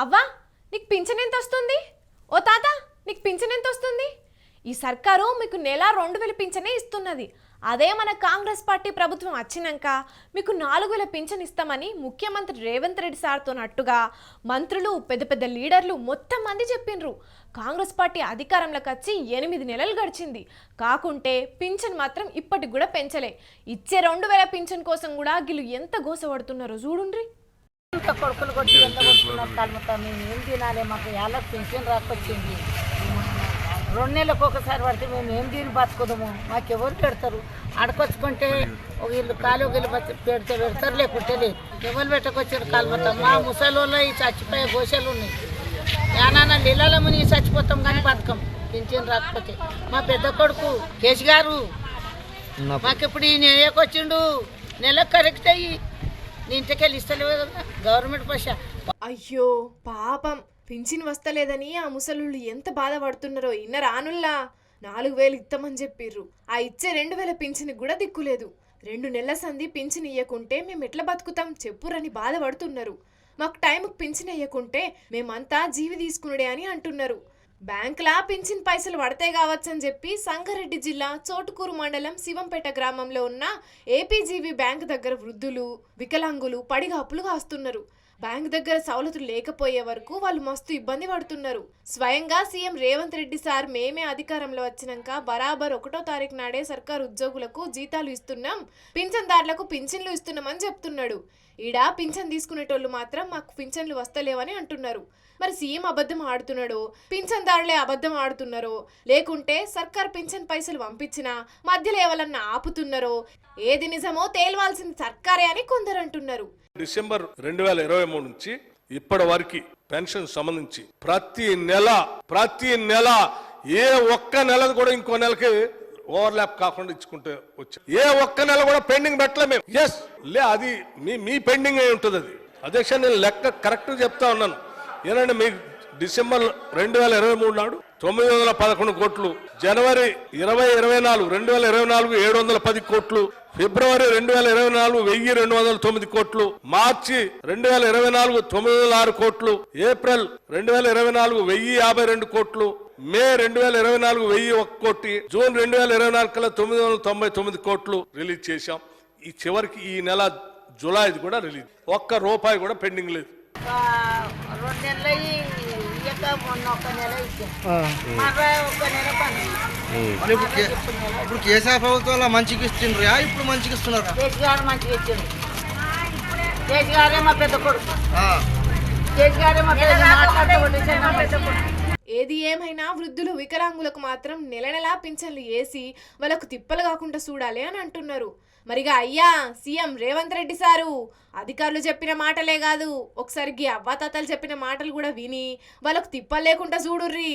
అవ్వా నీకు పింఛన్ ఎంత వస్తుంది? ఓ తాత నీకు పింఛన్ ఎంత వస్తుంది? ఈ సర్కారు మీకు నెల 2000 పింఛనే ఇస్తున్నది. అదే మన కాంగ్రెస్ పార్టీ ప్రభుత్వం వచ్చినాక మీకు 4000 పింఛన్ ఇస్తామని ముఖ్యమంత్రి రేవంత్ రెడ్డి సార్తో నట్టుగా మంత్రులు పెద్ద పెద్ద లీడర్లు మొత్తం మంది చెప్పిండ్రు. కాంగ్రెస్ పార్టీ అధికారంలోకి వచ్చి 8 నెలలు గడిచింది. కాకుంటే పింఛన్ మాత్రం ఇప్పటికి కూడా పెంచలే. ఇచ్చే 2000 పింఛన్ కోసం కూడా గిల్లు ఎంత గోసపడుతున్నారో చూడుండ్రి. కొడుకులు కొట్టి ఎంత కొట్టుకున్నారు కలుముతా మేము ఏం తినాలి? మాకు ఎలా పెన్షన్ రాకొచ్చింది. 2 నెలలకు ఒకసారి పడితే మేము ఏం తిని బతుకుదాము? మాకు ఎవరు పెడతారు? అడకొచ్చుకుంటే వీళ్ళు కాలు వీళ్ళు పెడితే పెడతారు, లేకుంటే లేదు. ఎవరు పెట్టకొచ్చారు కలుముతా? మా ముసలిలో ఈ చచ్చిపోయే గోషలు ఉన్నాయి. ఏనాన్న నీళ్ళలో మునిగి చచ్చిపోతాం కానీ బతకం పెన్షన్ రాకపోతే. మా పెద్ద కొడుకు కేసు గారు మాకు ఇప్పుడు ఈ నెలకొచ్చిండు, నెలకు కరెక్ట్ అయ్యి ఇంటికెళ్ళి ఇస్తలేవు కదా గవర్నమెంట్ పైసా. అయ్యో పాపం పింఛన్ వస్తలేదని ఆ ముసలుళ్ళు ఎంత బాధపడుతున్నారో ఇన్న రానుల్లా. 4000 ఇస్తామని చెప్పిర్రు. ఆ ఇచ్చే 2000 పింఛన్ కూడా దిక్కులేదు. 2 నెలల సంధి పింఛన్ ఇయ్యకుంటే మేము ఎట్లా బతుకుతాం చెప్పురని బాధపడుతున్నారు. మాకు టైంకి పింఛన్ ఇయ్యకుంటే మేమంతా జీవి తీసుకునుడే అని అంటున్నారు. బ్యాంకులా పింఛన్ పైసలు పడతాయి కావచ్చని చెప్పి సంగారెడ్డి జిల్లా చోటుకూరు మండలం శివంపేట గ్రామంలో ఉన్న ఏపీజీవి బ్యాంక్ దగ్గర వృద్ధులు వికలాంగులు పడిగా అప్పులు కాస్తున్నారు. బ్యాంక్ దగ్గర సవలతులు లేకపోయే వరకు వాళ్ళు మస్తు ఇబ్బంది పడుతున్నారు. స్వయంగా సీఎం రేవంత్ రెడ్డి సార్ మేమే అధికారంలో వచ్చినాక బరాబర్ 1వ తారీఖు నాడే సర్కారు ఉద్యోగులకు జీతాలు ఇస్తున్నాం, పింఛన్దారులకు పింఛన్లు ఇస్తున్నామని చెప్తున్నాడు. ఈడ పింఛన్ తీసుకునేటోళ్ళు మాత్రం మాకు పింఛన్లు వస్తలేవని అంటున్నారు. మరి సీఎం అబద్ధం ఆడుతున్నాడో, పింఛన్దారులే అబద్ధం ఆడుతున్నారో, లేకుంటే సర్కార్ పింఛన్ పైసలు పంపించినా మధ్యలో ఎవరన్నా ఆపుతున్నారో, ఏది నిజమో తేల్వాల్సింది సర్కారే అని కొందరు అంటున్నారు. డిసెంబర్ 2023 నుంచి ఇప్పటి వరకు పెన్షన్ సంబంధించి ప్రతి నెల ఏ ఒక్క నెల కూడా ఇంకో నెలకి ఓవర్లాప్ కాకుండా ఇచ్చుకుంటే వచ్చి ఏ ఒక్క నెల కూడా పెండింగ్ పెట్టలే మేము. ఎస్ లే అది మీ పెండింగ్ అయి ఉంటుంది. అది అధ్యక్ష నేను లెక్క కరెక్ట్ చెప్తా ఉన్నాను. ఏనంటే మీకు డిసెంబర్ 2023 నాడు 911 కోట్లు, జనవరి 2024 710 కోట్లు, ఫిబ్రవరి 2024 1209 కోట్లు, మార్చి 2024 906 కోట్లు, ఏప్రిల్ 2024 1052 కోట్లు, మే 2024 1001 కోటి, జూన్ 2024 కల్లా 999 కోట్లు రిలీజ్ చేశాం. ఈ చివరికి ఈ నెల జూలైది కూడా రిలీజ్, ఒక్క రూపాయి కూడా పెండింగ్ లేదు. 2 నెలలు ఇయ్యక మొన్న 1 నెల ఇచ్చాం, మరో 1 నెల పని. ఇప్పుడు కేసీఆర్ ప్రభుత్వంలో మంచిగా ఇస్తుండ్రా, ఇప్పుడు మంచిగా ఇస్తున్నారా? కేసీఆర్ మంచిగా ఇచ్చిండు. కేసీఆరే మా పెద్ద కొడుకు, కేసీఆరే మా పెద్ద కొడుకు. ఏది ఏమైనా వృద్ధులు వికలాంగులకు మాత్రం నెల నెలా పింఛన్లు వేసి వాళ్ళకు తిప్పలు కాకుండా చూడాలి అని అంటున్నారు. మరిగా అయ్యా సీఎం రేవంత్ రెడ్డి సారు అధికారులు చెప్పిన మాటలే కాదు, ఒకసారికి అవ్వాతాతలు చెప్పిన మాటలు కూడా విని వాళ్ళకు తిప్పలు లేకుండా చూడుర్రి.